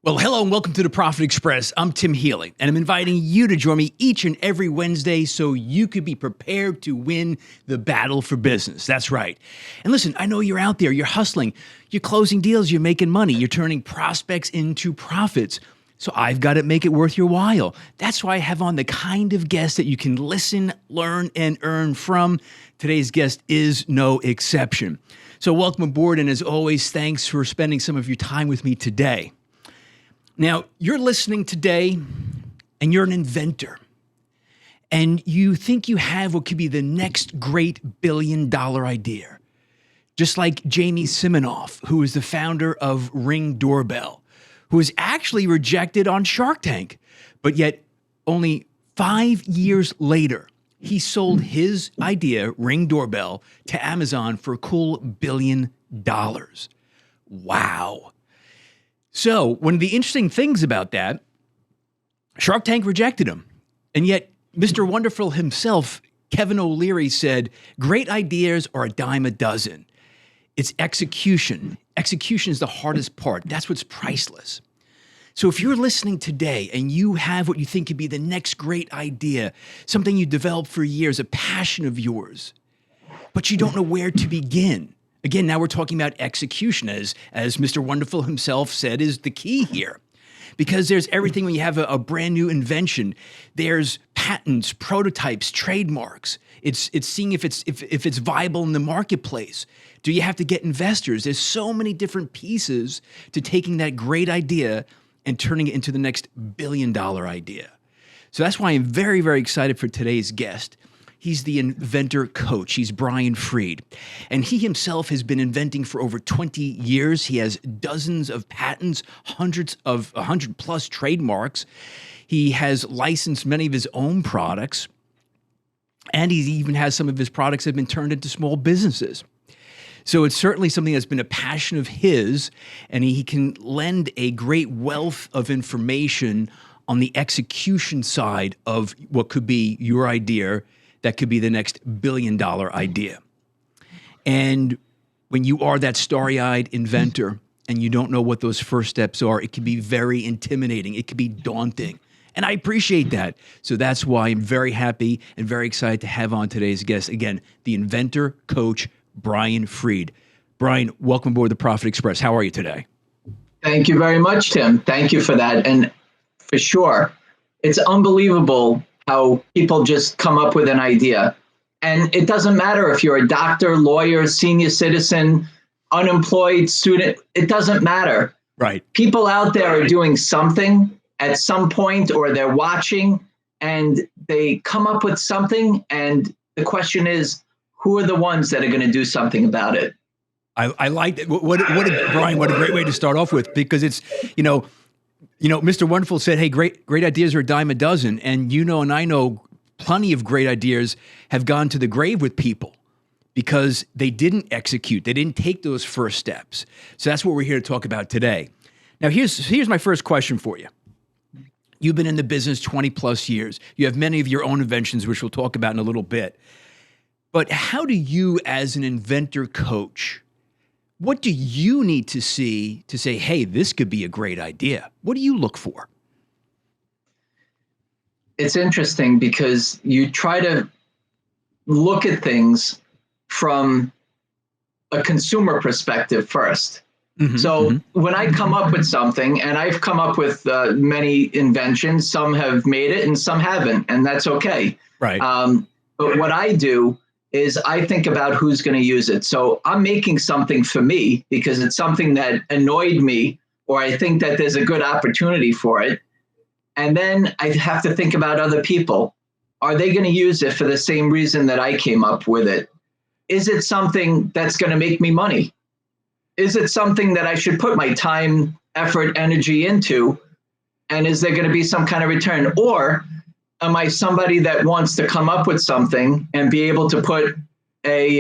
Well, hello and welcome to the Profit Express. I'm Tim Healy, and I'm inviting you to join me each and every Wednesday so you could be prepared to win the battle for business. That's right. And listen, I know you're out there, you're hustling, you're closing deals, you're making money, you're turning prospects into profits. So I've got to make it worth your while. That's why I have on the kind of guest that you can listen, learn, and earn from. Today's guest is no exception. So welcome aboard, and as always, thanks for spending some of your time with me today. Now, you're listening today, and you're an inventor, and you think you have what could be the next great billion-dollar idea. Just like Jamie Siminoff, who is the founder of Ring Doorbell, who was actually rejected on Shark Tank, but yet only 5 years later, he sold his idea, Ring Doorbell, to Amazon for a cool $1 billion. Wow. So one of the interesting things about that, Shark Tank rejected him. And yet Mr. Wonderful himself, Kevin O'Leary, said, great ideas are a dime a dozen. It's execution. Execution is the hardest part. That's what's priceless. So if you're listening today and you have what you think could be the next great idea, something you developed for years, a passion of yours, but you don't know where to begin. Again, now we're talking about execution, as Mr. Wonderful himself said, is the key here. Because there's everything when you have a brand new invention. There's patents, prototypes, trademarks. It's seeing if it's viable in the marketplace. Do you have to get investors? There's so many different pieces to taking that great idea and turning it into the next $1 billion idea. So that's why I'm very, very excited for today's guest. He's the Inventor Coach. He's Brian Freed. And he himself has been inventing for over 20 years. He has dozens of patents, 100 plus trademarks. He has licensed many of his own products. And he even has some of his products that have been turned into small businesses. So it's certainly something that's been a passion of his, and he can lend a great wealth of information on the execution side of what could be your idea that could be the next $1 billion idea. And when you are that starry-eyed inventor and you don't know what those first steps are, it can be very intimidating. It can be daunting. And I appreciate that. So that's why I'm very happy and very excited to have on today's guest, again, the Inventor Coach, Brian Freed. Brian, welcome aboard the Profit Express. How are you today? Thank you very much, Tim. Thank you for that. And for sure, it's unbelievable how people just come up with an idea. And it doesn't matter if you're a doctor, lawyer, senior citizen, unemployed student, it doesn't matter. Right. People out there are doing something at some point, or they're watching and they come up with something. And the question is, who are the ones that are going to do something about it? I like that. Brian, what a great way to start off with, because it's, Mr. Wonderful said, hey, great ideas are a dime a dozen. And and I know plenty of great ideas have gone to the grave with people because they didn't execute. They didn't take those first steps. So that's what we're here to talk about today. Now, here's my first question for you. You've been in the business 20 plus years. You have many of your own inventions, which we'll talk about in a little bit. But how do you, as an inventor coach, what do you need to see to say, hey, this could be a great idea? What do you look for? It's interesting because you try to look at things from a consumer perspective first. So when I come up with something, and I've come up with many inventions, some have made it and some haven't, and that's okay. Right. But what I do is I think about who's going to use it. So I'm making something for me because it's something that annoyed me, or I think that there's a good opportunity for it. And then I have to think about other people. Are they going to use it for the same reason that I came up with it? Is it something that's going to make me money? Is it something that I should put my time, effort, energy into? And is there going to be some kind of return? Or am I somebody that wants to come up with something and be able to put a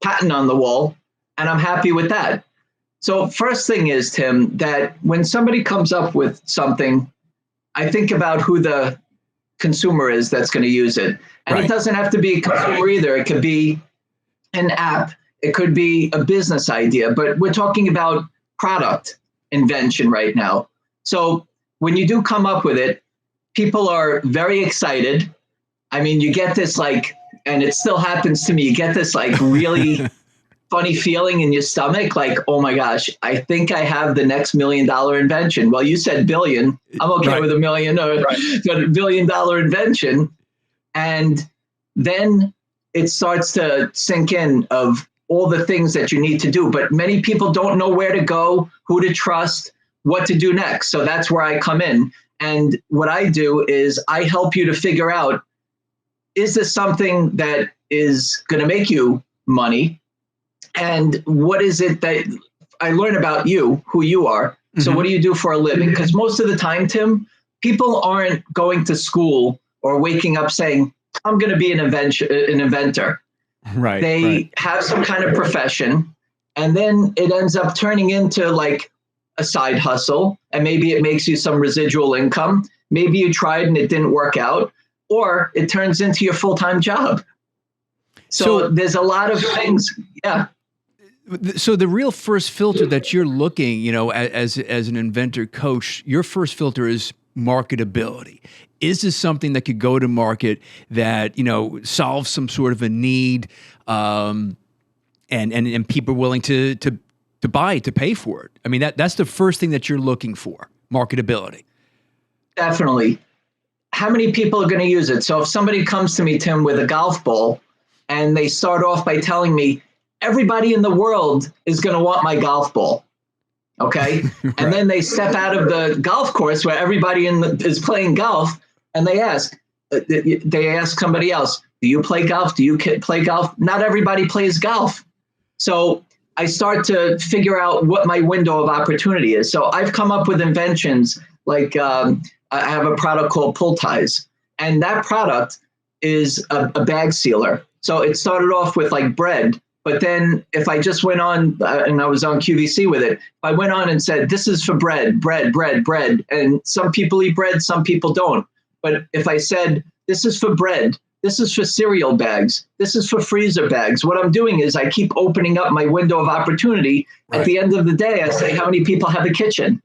patent on the wall, and I'm happy with that? So first thing is, Tim, that when somebody comes up with something, I think about who the consumer is that's going to use it. And It doesn't have to be a consumer either. It could be an app. It could be a business idea. But we're talking about product. invention right now. So when you do come up with it, people are very excited. I mean, you get this like, and it still happens to me, you get this like really funny feeling in your stomach, like, oh my gosh, I think I have the next $1 million invention. Well, you said billion. I'm okay with $1 million or $1 billion invention. And then it starts to sink in of all the things that you need to do. But many people don't know where to go, who to trust, what to do next. So that's where I come in. And what I do is I help you to figure out, is this something that is going to make you money? And what is it that I learn about you, who you are? So what do you do for a living? Because most of the time, Tim, people aren't going to school or waking up saying, I'm going to be an inventor. Right. They have some kind of profession, and then it ends up turning into like a side hustle. And maybe it makes you some residual income. Maybe you tried and it didn't work out, or it turns into your full-time job. So there's a lot of things. Yeah. So the real first filter that you're looking, as an inventor coach, your first filter is marketability. Is this something that could go to market that, solves some sort of a need, and people are willing to buy it, to pay for it? I mean, that's the first thing that you're looking for, marketability. Definitely. How many people are going to use it? So if somebody comes to me, Tim, with a golf ball, and they start off by telling me, everybody in the world is going to want my golf ball. Okay. Right. And then they step out of the golf course where everybody is playing golf, and they ask somebody else, do you play golf? Do you play golf? Not everybody plays golf. So I start to figure out what my window of opportunity is. So I've come up with inventions like I have a product called Pull Ties, and that product is a bag sealer. So it started off with like bread. But then if I just went on, and I was on QVC with it, I went on and said, this is for bread. And some people eat bread, some people don't. But if I said, this is for bread, this is for cereal bags, this is for freezer bags, what I'm doing is I keep opening up my window of opportunity. Right. At the end of the day, I say, how many people have a kitchen?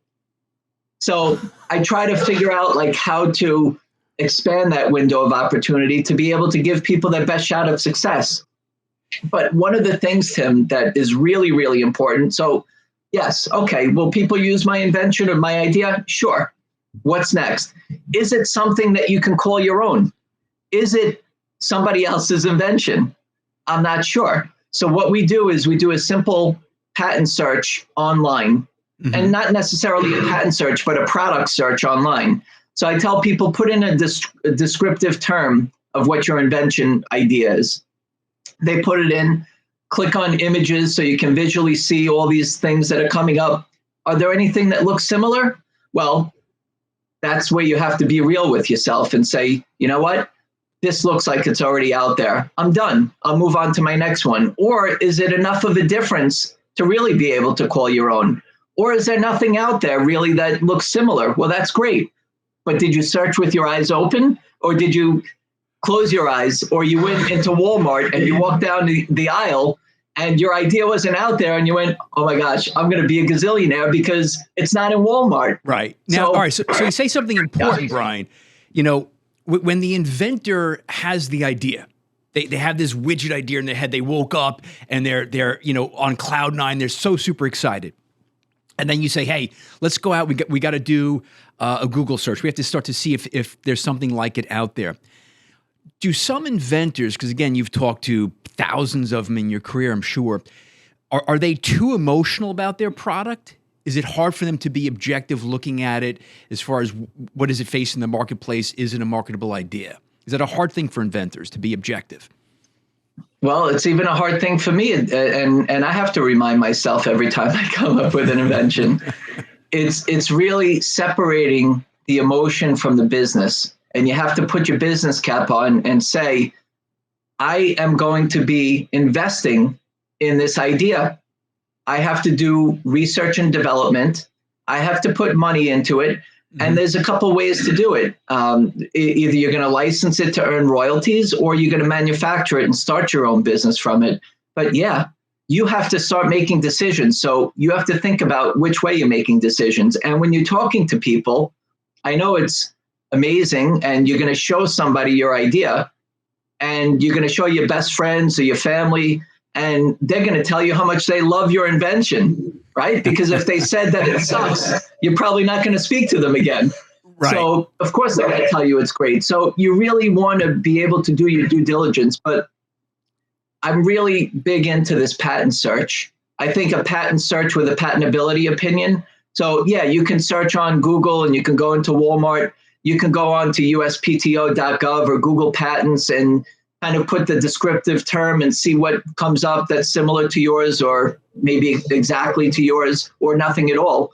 So I try to figure out like how to expand that window of opportunity to be able to give people their best shot of success. But one of the things, Tim, that is really, really important. So yes, okay, will people use my invention or my idea? Sure. What's next? Is it something that you can call your own? Is it somebody else's invention? I'm not sure. So what we do is we do a simple patent search online, and not necessarily a patent search, but a product search online. So I tell people, put in a descriptive term of what your invention idea is. They put it in, click on images so you can visually see all these things that are coming up. Are there anything that looks similar? Well, that's where you have to be real with yourself and say, you know what? This looks like it's already out there. I'm done. I'll move on to my next one. Or is it enough of a difference to really be able to call your own? Or is there nothing out there really that looks similar? Well, that's great. But did you search with your eyes open, or did you close your eyes, or you went into Walmart and you walked down the aisle and your idea wasn't out there and you went, oh my gosh, I'm going to be a gazillionaire because it's not in Walmart. Right. Now, all right. So you say something important, Brian. When the inventor has the idea, they have this widget idea in their head, they woke up and they're on cloud nine, they're so super excited. And then you say, hey, let's go out. We got to do a Google search. We have to start to see if there's something like it out there. Do some inventors, because again, you've talked to thousands of them in your career, I'm sure, are they too emotional about their product? Is it hard for them to be objective looking at it as far as what does it face in the marketplace? Is it a marketable idea? Is that a hard thing for inventors to be objective? Well, it's even a hard thing for me. And I have to remind myself every time I come up with an invention. It's really separating the emotion from the business. And you have to put your business cap on and say, I am going to be investing in this idea. I have to do research and development. I have to put money into it. And there's a couple ways to do it. Either you're going to license it to earn royalties, or you're going to manufacture it and start your own business from it. But yeah, you have to start making decisions. So you have to think about which way you're making decisions. And when you're talking to people, I know it's amazing, and you're going to show somebody your idea, and you're going to show your best friends or your family, and they're going to tell you how much they love your invention, right? Because if they said that it sucks, you're probably not going to speak to them again. Right. So of course they're going to tell you it's great. So you really want to be able to do your due diligence. But I'm really big into this patent search. I think a patent search with a patentability opinion. So yeah, you can search on Google, and you can go into Walmart. You can go on to uspto.gov or Google Patents and kind of put the descriptive term and see what comes up that's similar to yours, or maybe exactly to yours, or nothing at all,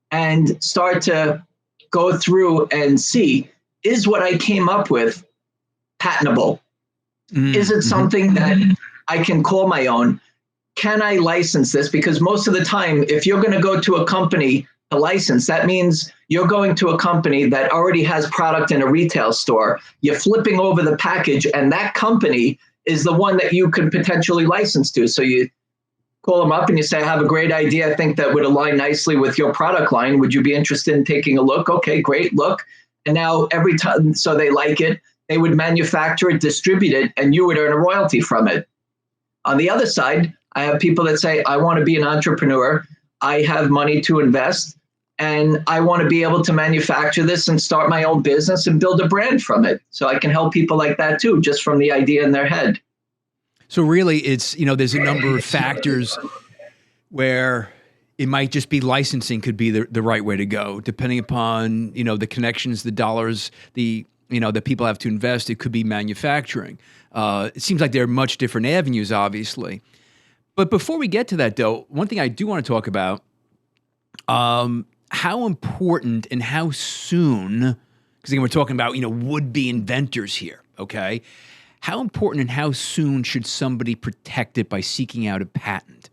and start to go through and see, is what I came up with patentable? Is it something that I can call my own? Can I license this? Because most of the time, if you're going to go to a company to license, that means you're going to a company that already has product in a retail store. You're flipping over the package, and that company is the one that you could potentially license to. So you call them up and you say, I have a great idea. I think that would align nicely with your product line. Would you be interested in taking a look? Okay, great, look. And now every time, so they like it, they would manufacture it, distribute it, and you would earn a royalty from it. On the other side, I have people that say, I want to be an entrepreneur. I have money to invest, and I want to be able to manufacture this and start my own business and build a brand from it. So I can help people like that too, just from the idea in their head. So really, it's, there's a number of factors where it might just be licensing could be the right way to go, depending upon, the connections, the dollars, that people have to invest. It could be manufacturing. It seems like there are much different avenues, obviously. But before we get to that, though, one thing I do want to talk about, how important and how soon, because again, we're talking about, would-be inventors here, okay? How important and how soon should somebody protect it by seeking out a patent?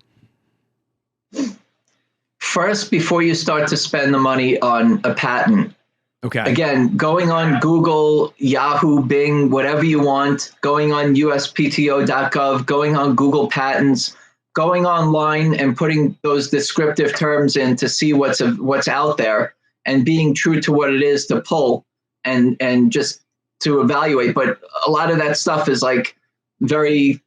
First, before you start to spend the money on a patent, okay. Again, going on Google, Yahoo, Bing, whatever you want, going on uspto.gov, going on Google Patents, going online and putting those descriptive terms in to see what's out there, and being true to what it is to pull and just to evaluate. But a lot of that stuff is like very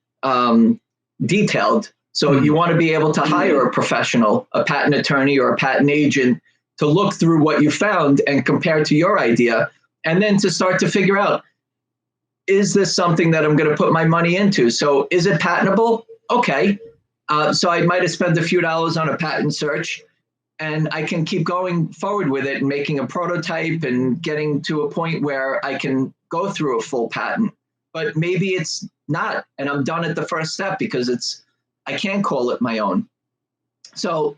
detailed. So you want to be able to hire a professional, a patent attorney or a patent agent, to look through what you found and compare to your idea, and then to start to figure out, is this something that I'm going to put my money into? So is it patentable? Okay. So I might have spent a few dollars on a patent search, and I can keep going forward with it and making a prototype and getting to a point where I can go through a full patent. But maybe it's not, and I'm done at the first step because I can't call it my own. So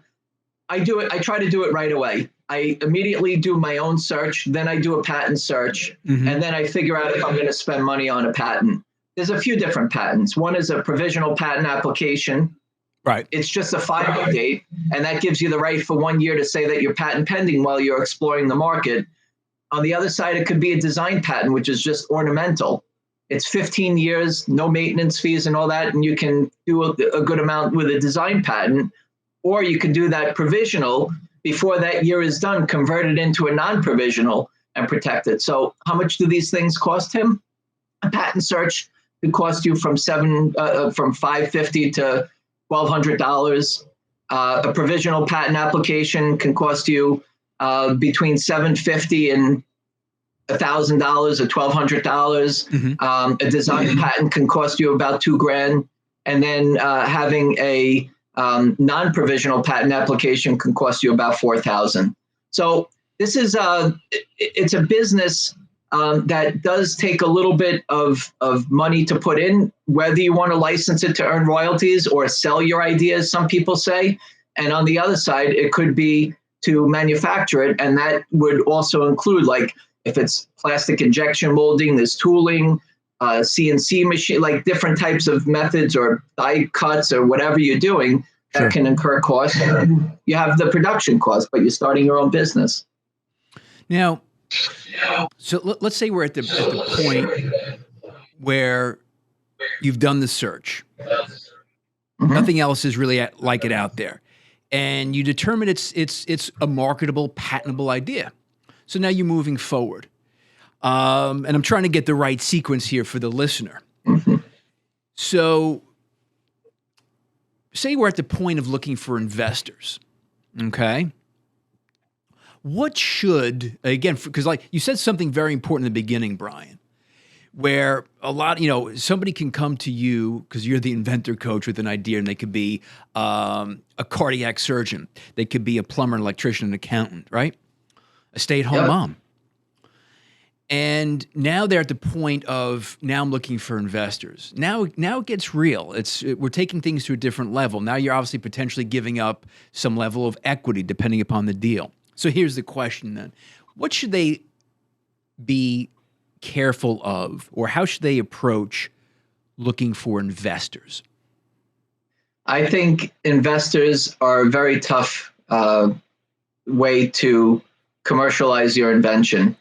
I try to do it right away. I immediately do my own search, then I do a patent search, and then I figure out if I'm going to spend money on a patent. There's a few different patents. One is a provisional patent application. Right. It's just a filing date, and that gives you the right for 1 year to say that you're patent pending while you're exploring the market. On the other side, it could be a design patent, which is just ornamental. It's 15 years, no maintenance fees and all that, and you can do a good amount with a design patent. Or you can do that provisional before that year is done, convert it into a non-provisional and protect it. So how much do these things cost him? A patent search could cost you from $550 to $1,200. A provisional patent application can cost you between $750 and $1,000 or $1,200. A design patent can cost you about $2,000, and then having a non-provisional patent application can cost you about $4,000. So this is it's a business that does take a little bit of money to put in, whether you want to license it to earn royalties or sell your ideas, some people say. And on the other side, it could be to manufacture it. And that would also include, like, if it's plastic injection molding, there's tooling, CNC machine, like different types of methods or die cuts or whatever you're doing that can incur costs. You have the production costs, but you're starting your own business. Now, so let's say we're at the point where you've done the search. Nothing else is really like it out there. And you determine it's a marketable, patentable idea. So now you're moving forward. And I'm trying to get the right sequence here for the listener. So say we're at the point of looking for investors, okay? What should, again, because like you said something very important in the beginning, Brian, where a lot, somebody can come to you because you're the inventor coach with an idea, and they could be a cardiac surgeon. They could be a plumber, an electrician, an accountant, right? A stay-at-home mom. And now they're at the point of, now I'm looking for investors. Now it gets real. We're taking things to a different level. Now you're obviously potentially giving up some level of equity depending upon the deal. So here's the question then. What should they be careful of, or how should they approach looking for investors? I think investors are a very tough way to commercialize your invention.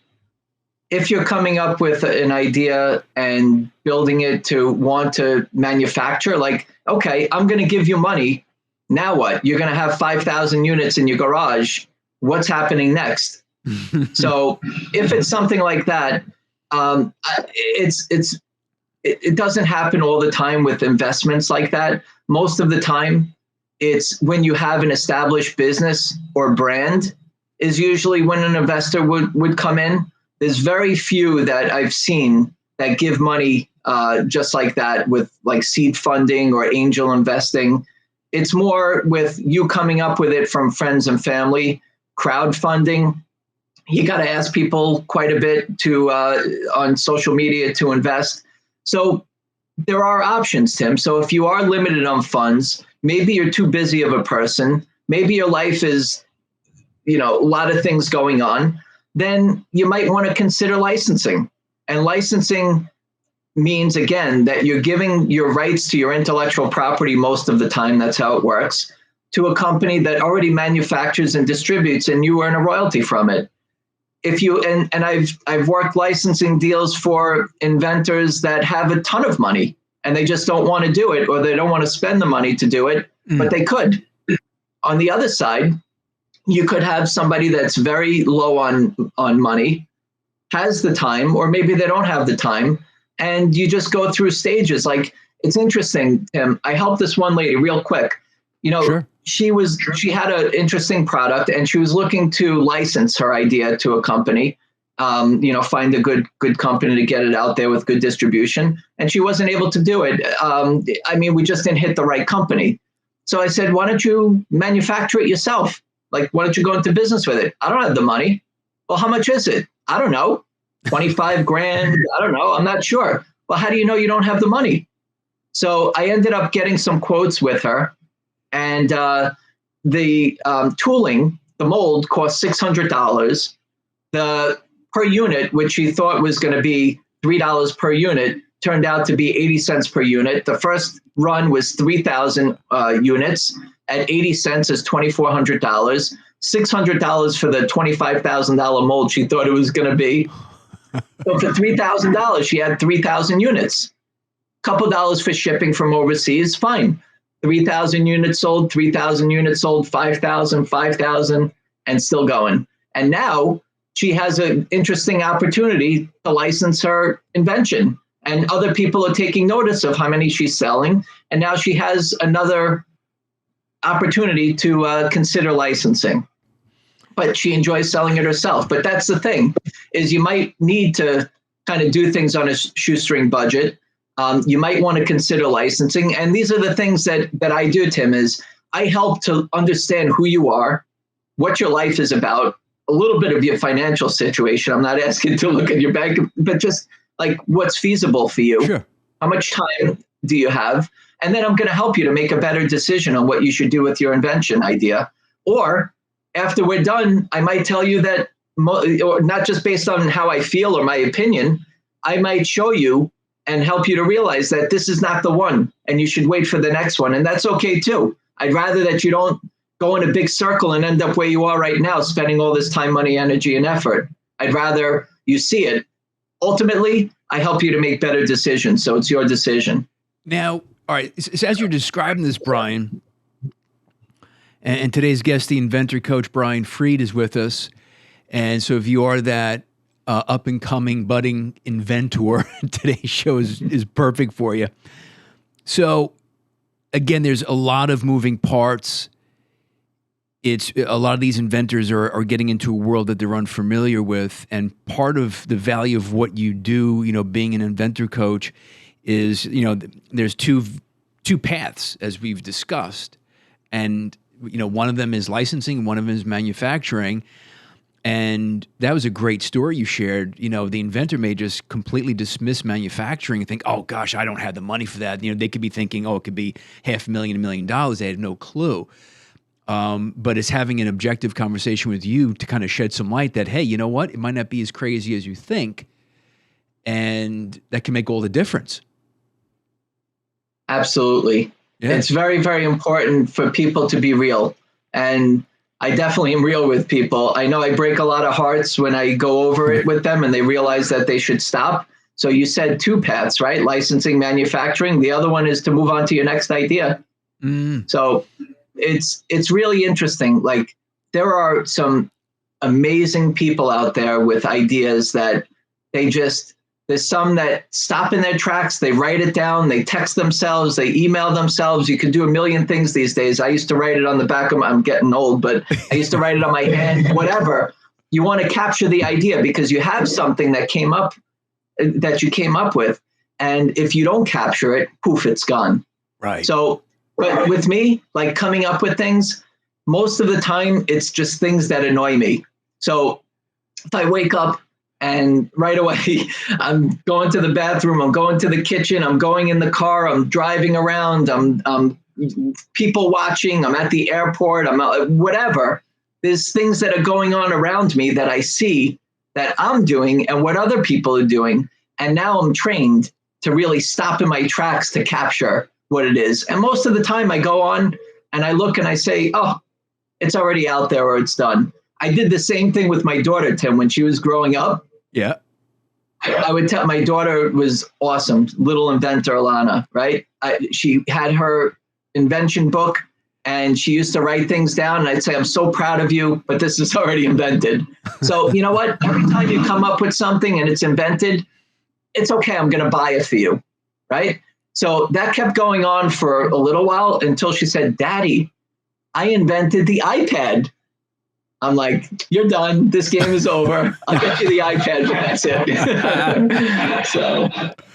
If you're coming up with an idea and building it to want to manufacture, like, okay, I'm going to give you money. Now what? You're going to have 5,000 units in your garage. What's happening next? So if it's something like that, it doesn't happen all the time with investments like that. Most of the time, it's when you have an established business or brand is usually when an investor would come in. There's very few that I've seen that give money just like that with like seed funding or angel investing. It's more with you coming up with it from friends and family, crowdfunding. You got to ask people quite a bit to on social media to invest. So there are options, Tim. So if you are limited on funds, maybe you're too busy of a person, maybe your life is, a lot of things going on, then you might want to consider licensing. And licensing means, again, that you're giving your rights to your intellectual property most of the time, that's how it works, to a company that already manufactures and distributes, and you earn a royalty from it. If you and I've worked licensing deals for inventors that have a ton of money and they just don't want to do it, or they don't want to spend the money to do it, but they could. On the other side, you could have somebody that's very low on money, has the time, or maybe they don't have the time, and you just go through stages. Like, it's interesting, Tim. I helped this one lady real quick. Sure. She had an interesting product, and she was looking to license her idea to a company, find a good company to get it out there with good distribution. And she wasn't able to do it. We just didn't hit the right company. So I said, why don't you manufacture it yourself? Like, why don't you go into business with it? I don't have the money. Well, how much is it? I don't know. 25 grand. I don't know. I'm not sure. Well, how do you know you don't have the money? So I ended up getting some quotes with her, and the tooling, the mold, cost $600. The per unit, which she thought was going to be $3 per unit, turned out to be 80 cents per unit. The first run was 3,000 units at 80 cents is $2,400. $600 for the $25,000 mold she thought it was going to be. So for $3,000, she had 3,000 units. Couple dollars for shipping from overseas, fine. 3,000 units sold, 3,000 units sold, 5,000, 5,000, and still going. And now she has an interesting opportunity to license her invention. And other people are taking notice of how many she's selling. And now she has another opportunity to consider licensing. But she enjoys selling it herself. But that's the thing, is you might need to kind of do things on a shoestring budget. You might want to consider licensing. And these are the things that I do, Tim, is I help to understand who you are, what your life is about, a little bit of your financial situation. I'm not asking to look at your bank, but just like what's feasible for you. Sure. How much time do you have? And then I'm going to help you to make a better decision on what you should do with your invention idea. Or after we're done, I might tell you that, or not just based on how I feel or my opinion, I might show you and help you to realize that this is not the one and you should wait for the next one. And that's okay too. I'd rather that you don't go in a big circle and end up where you are right now, spending all this time, money, energy, and effort. I'd rather you see it. Ultimately, I help you to make better decisions. So it's your decision. Now, All right. So as you're describing this, Brian, and today's guest, the Inventor Coach, Brian Freed, is with us. And so if you are that up and coming budding inventor, today's show is perfect for you. So again, there's a lot of moving parts. It's a lot of these inventors are getting into a world that they're unfamiliar with. And part of the value of what you do, being an inventor coach is, there's two paths, as we've discussed. And, one of them is licensing, one of them is manufacturing. And that was a great story you shared. The inventor may just completely dismiss manufacturing and think, oh gosh, I don't have the money for that. They could be thinking, oh, it could be $500,000, $1 million. They had no clue. But it's having an objective conversation with you to kind of shed some light that, hey, you know what? It might not be as crazy as you think. And that can make all the difference. Absolutely. Yeah. It's very, very important for people to be real. And I definitely am real with people. I know I break a lot of hearts when I go over it with them and they realize that they should stop. So you said two paths, right? Licensing, manufacturing. The other one is to move on to your next idea. So it's really interesting. Like, there are some amazing people out there with ideas that there's some that stop in their tracks. They write it down. They text themselves. They email themselves. You can do a million things these days. I used to write it on the back of I'm getting old, but I used to write it on my hand, whatever. You want to capture the idea because you have something that you came up with. And if you don't capture it, poof, it's gone. Right. So, but with me, like coming up with things, most of the time, it's just things that annoy me. So if I wake up and right away, I'm going to the bathroom, I'm going to the kitchen, I'm going in the car, I'm driving around, I'm people watching, I'm at the airport, I'm whatever. There's things that are going on around me that I see that I'm doing and what other people are doing. And now I'm trained to really stop in my tracks to capture what it is. And most of the time I go on and I look and I say, oh, it's already out there or it's done. I did the same thing with my daughter, Tim, when she was growing up. Yeah. I would tell my daughter was awesome, little inventor, Alana, right? She had her invention book and she used to write things down and I'd say, I'm so proud of you, but this is already invented. So you know what? Every time you come up with something and it's invented, it's okay. I'm going to buy it for you, right? So that kept going on for a little while until she said, Daddy, I invented the iPad. I'm like, you're done. This game is over. I'll get you the iPad, but that's it. So,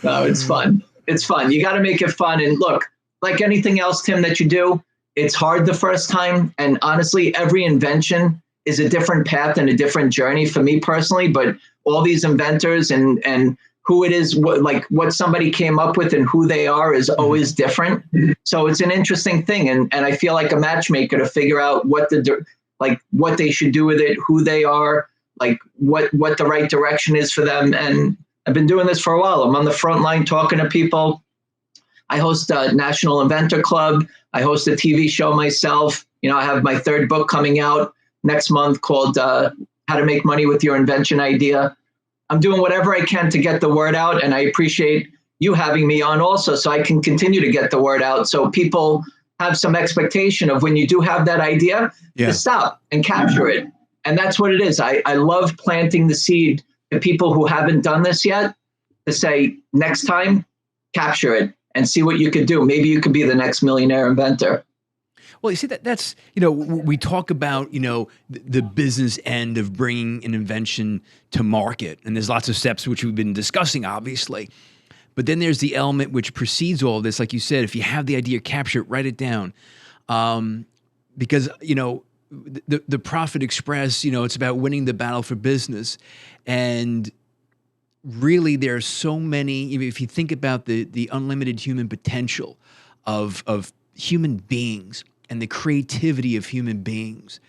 no, it's fun. It's fun. You got to make it fun. And look, like anything else, Tim, that you do, it's hard the first time. And honestly, every invention is a different path and a different journey for me personally. But all these inventors and who it is, what somebody came up with and who they are is always different. So it's an interesting thing. And I feel like a matchmaker to figure out what they should do with it, who they are, like what the right direction is for them. And I've been doing this for a while. I'm on the front line talking to people. I host a National Inventor Club. I host a TV show myself. I have my third book coming out next month called How to Make Money with Your Invention Idea. I'm doing whatever I can to get the word out. And I appreciate you having me on also so I can continue to get the word out so people have some expectation of when you do have that idea to stop and capture it. And that's what it is. I love planting the seed to people who haven't done this yet to say, next time, capture it and see what you could do. Maybe you could be the next millionaire inventor. Well, you see, that's, we talk about, the business end of bringing an invention to market. And there's lots of steps which we've been discussing, obviously. But then there's the element which precedes all of this. Like you said, if you have the idea, capture it, write it down. Because, the Profit Express, it's about winning the battle for business. And really, there are so many, if you think about the unlimited human potential of human beings and the creativity of human beings,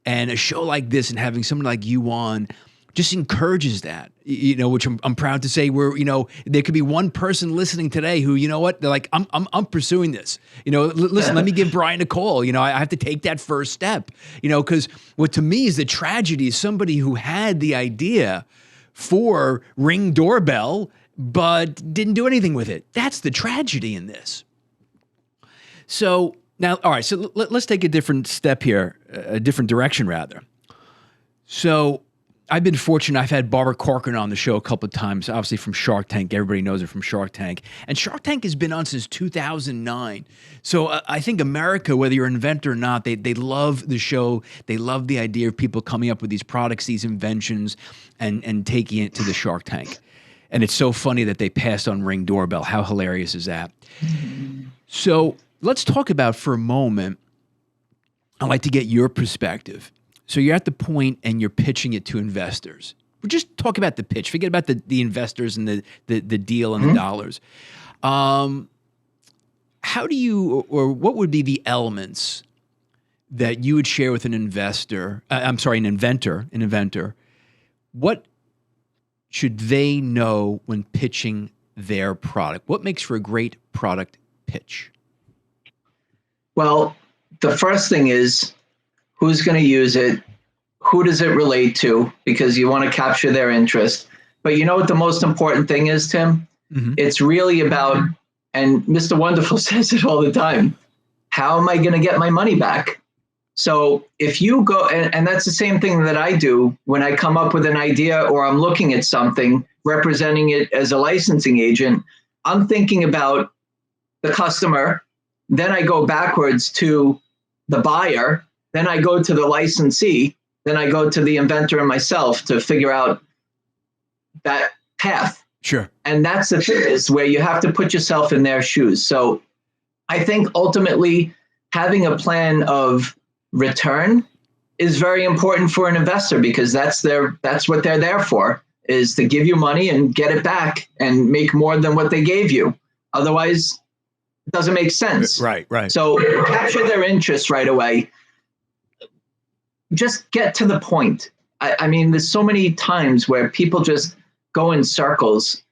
and a show like this and having someone like you on just encourages that, which I'm proud to say there could be one person listening today who, they're like, I'm pursuing this, listen, let me give Brian a call. I have to take that first step, because what to me is the tragedy is somebody who had the idea for Ring Doorbell, but didn't do anything with it. That's the tragedy in this. So now, all right, so let's take a different step here, a different direction rather. So I've been fortunate. I've had Barbara Corcoran on the show a couple of times, obviously from Shark Tank. Everybody knows her from Shark Tank. And Shark Tank has been on since 2009. So I think America, whether you're an inventor or not, they love the show. They love the idea of people coming up with these products, these inventions, and taking it to the Shark Tank. And it's so funny that they passed on Ring Doorbell. How hilarious is that? So let's talk about for a moment, I'd like to get your perspective. So you're at the point and you're pitching it to investors. We'll just talk about the pitch. Forget about the investors and the deal and the dollars. How do you, or what would be the elements that you would share with an investor? An inventor. What should they know when pitching their product? What makes for a great product pitch? Well, the first thing is, who's going to use it? Who does it relate to? Because you want to capture their interest. But you know what the most important thing is, Tim? Mm-hmm. It's really about, and Mr. Wonderful says it all the time, how am I going to get my money back? So if you go, and that's the same thing that I do when I come up with an idea or I'm looking at something, representing it as a licensing agent, I'm thinking about the customer, then I go backwards to the buyer, then I go to the licensee, then I go to the inventor and myself to figure out that path. Sure. And that's the thing, is where you have to put yourself in their shoes. So I think ultimately having a plan of return is very important for an investor, because that's what they're there for, is to give you money and get it back and make more than what they gave you. Otherwise, it doesn't make sense. Right. So capture their interest right away. Just get to the point. I mean, there's so many times where people just go in circles.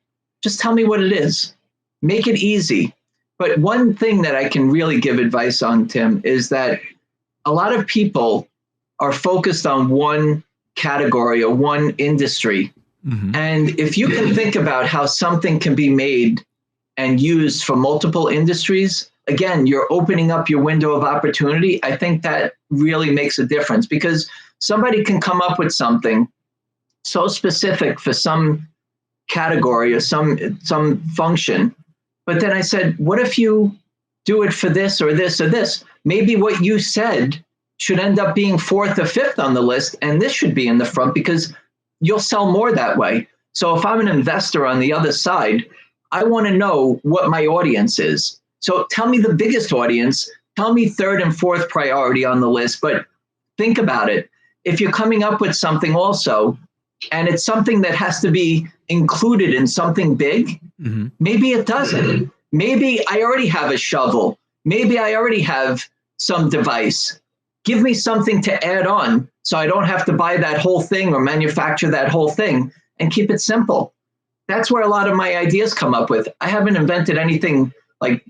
Just tell me what it is. Make it easy. But one thing that I can really give advice on, Tim, is that a lot of people are focused on one category or one industry. Mm-hmm. And if you can think about how something can be made and used for multiple industries, again, you're opening up your window of opportunity. I think that really makes a difference, because somebody can come up with something so specific for some category or some function. But then I said, what if you do it for this or this or this? Maybe what you said should end up being fourth or fifth on the list, and this should be in the front, because you'll sell more that way. So if I'm an investor on the other side, I want to know what my audience is. So tell me the biggest audience, tell me third and fourth priority on the list, but think about it. If you're coming up with something also, and it's something that has to be included in something big, mm-hmm. maybe it doesn't. Maybe I already have a shovel. Maybe I already have some device. Give me something to add on so I don't have to buy that whole thing or manufacture that whole thing, and keep it simple. That's where a lot of my ideas come up with. I haven't invented anything like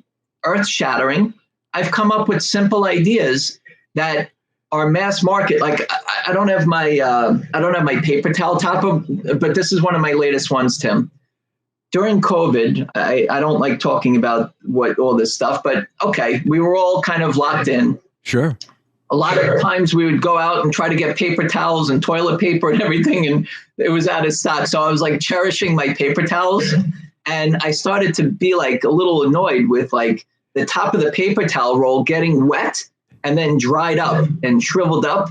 earth-shattering. I've come up with simple ideas that are mass market. Like I don't have my paper towel topper, but this is one of my latest ones, Tim. During COVID, I don't like talking about all this stuff, but okay, we were all kind of locked in. Sure. A lot of times we would go out and try to get paper towels and toilet paper and everything, and it was out of stock. So I was like cherishing my paper towels, and I started to be like a little annoyed with like the top of the paper towel roll getting wet and then dried up and shriveled up.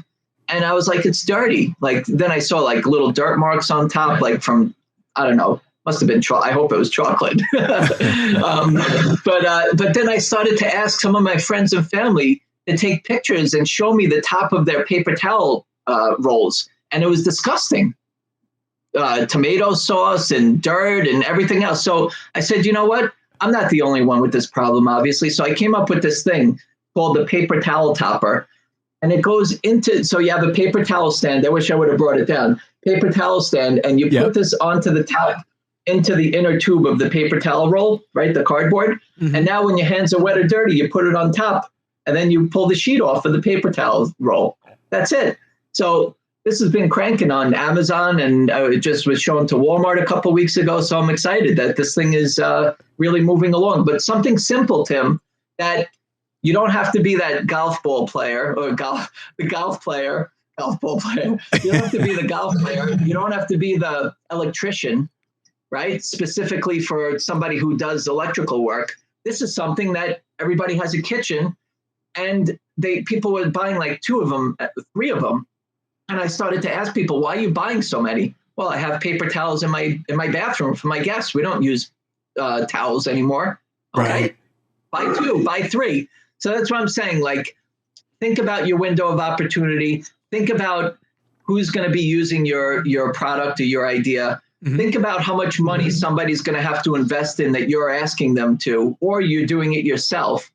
And I was like, it's dirty. Like then I saw like little dirt marks on top, like from, I don't know, must have been, I hope it was chocolate. But then I started to ask some of my friends and family to take pictures and show me the top of their paper towel rolls. And it was disgusting. Tomato sauce and dirt and everything else. So I said, you know what? I'm not the only one with this problem, obviously. So I came up with this thing called the paper towel topper. And it goes into, so you have a paper towel stand. I wish I would have brought it down. Paper towel stand. And you put this onto the top, into the inner tube of the paper towel roll, right? The cardboard. Mm-hmm. And now when your hands are wet or dirty, you put it on top. And then you pull the sheet off of the paper towel roll. That's it. So this has been cranking on Amazon, and it just was shown to Walmart a couple of weeks ago. So I'm excited that this thing is really moving along. But something simple, Tim, that You don't have to be that golf ball player or the golf player, golf ball player. You don't have to be the golf player. You don't have to be the electrician, right? Specifically for somebody who does electrical work. This is something that everybody has a kitchen, and people were buying like 2 of them, 3 of them. And I started to ask people, why are you buying so many? Well, I have paper towels in my bathroom for my guests. We don't use towels anymore. Okay. Right. Buy 2, buy 3. So that's what I'm saying. Like, think about your window of opportunity. Think about who's going to be using your product or your idea. Mm-hmm. Think about how much money somebody's going to have to invest in that you're asking them to, or you're doing it yourself.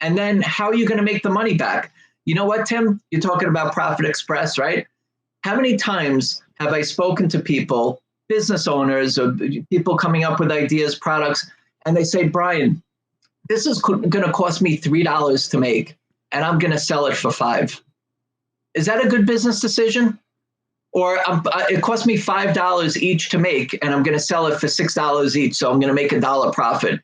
And then how are you going to make the money back? You know what, Tim? You're talking about Profit Express, right? How many times have I spoken to people, business owners or people coming up with ideas, products, and they say, Brian, this is going to cost me $3 to make, and I'm going to sell it for $5. Is that a good business decision? Or it cost me $5 each to make, and I'm going to sell it for $6 each, so I'm going to make $1 profit.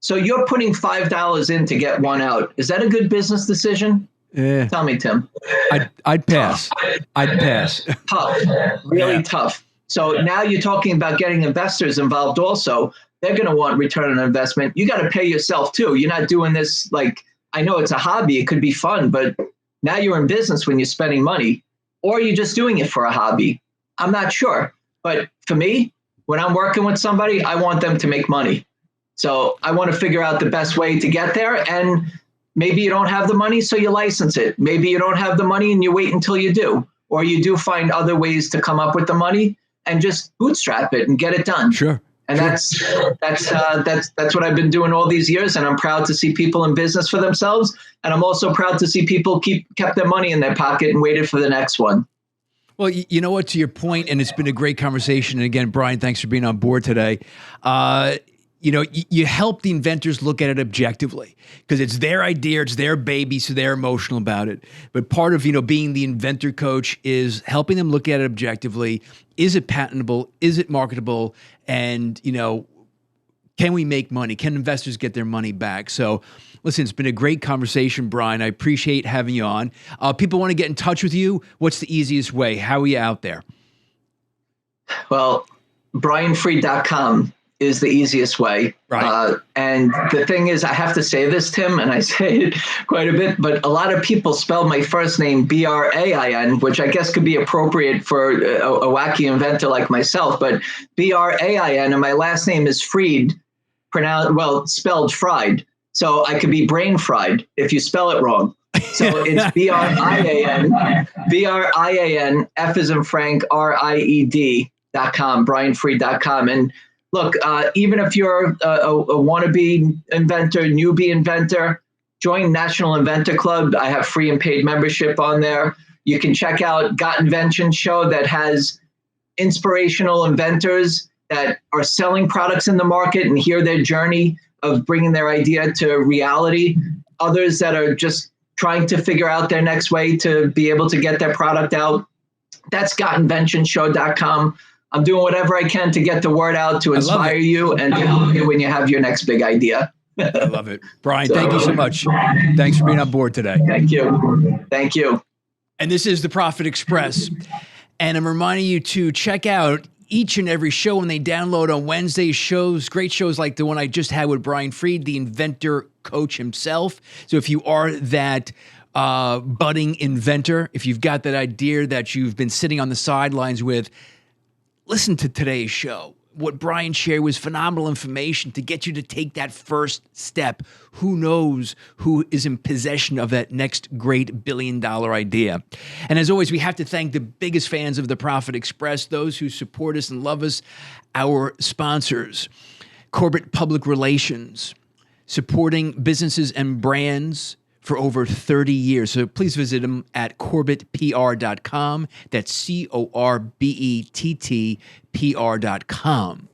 So you're putting $5 in to get 1 out. Is that a good business decision? Yeah. Tell me, Tim. I'd pass. I'd pass. Tough, really tough. So now you're talking about getting investors involved also. They're going to want return on investment. You got to pay yourself too. You're not doing this like, I know it's a hobby. It could be fun, but now you're in business when you're spending money, or you're just doing it for a hobby. I'm not sure. But for me, when I'm working with somebody, I want them to make money. So I want to figure out the best way to get there. And maybe you don't have the money, so you license it. Maybe you don't have the money and you wait until you do, or you do find other ways to come up with the money and just bootstrap it and get it done. Sure. And that's what I've been doing all these years. And I'm proud to see people in business for themselves. And I'm also proud to see people kept their money in their pocket and waited for the next one. Well, you know what, to your point, and it's been a great conversation. And again, Brian, thanks for being on board today. You help the inventors look at it objectively because it's their idea, it's their baby, so they're emotional about it. But part of, being the inventor coach is helping them look at it objectively. Is it patentable? Is it marketable? And, can we make money? Can investors get their money back? So listen, it's been a great conversation, Brian. I appreciate having you on. People want to get in touch with you. What's the easiest way? How are you out there? Well, brianfried.com is the easiest way. Right. And the thing is, I have to say this, Tim, and I say it quite a bit, but a lot of people spell my first name Brain, which I guess could be appropriate for a wacky inventor like myself, but Brain, and my last name is Fried, spelled fried. So I could be brain fried if you spell it wrong. So it's Brian, F as in Frank, RIED.com, brianfried.com. And look, even if you're a wannabe inventor, newbie inventor, join National Inventor Club. I have free and paid membership on there. You can check out Got Invention show that has inspirational inventors that are selling products in the market and hear their journey of bringing their idea to reality. Others that are just trying to figure out their next way to be able to get their product out. That's gotinventionshow.com. I'm doing whatever I can to get the word out, to inspire you and to help you when you have your next big idea. I love it. Brian, thank you so much. Thanks for being on board today. Thank you. Thank you. And this is the Profit Express. And I'm reminding you to check out each and every show when they download on Wednesday, great shows like the one I just had with Brian Fried, the Inventor Coach himself. So if you are that budding inventor, if you've got that idea that you've been sitting on the sidelines with, listen to today's show. What Brian shared was phenomenal information to get you to take that first step. Who knows who is in possession of that next great billion-dollar idea? And as always, we have to thank the biggest fans of the Profit Express, those who support us and love us, our sponsors. Corbett Public Relations, supporting businesses and brands for over 30 years. So please visit them at corbettpr.com. That's CORBETTPR.com.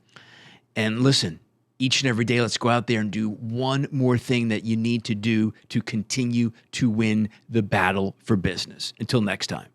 And listen, each and every day, let's go out there and do one more thing that you need to do to continue to win the battle for business. Until next time.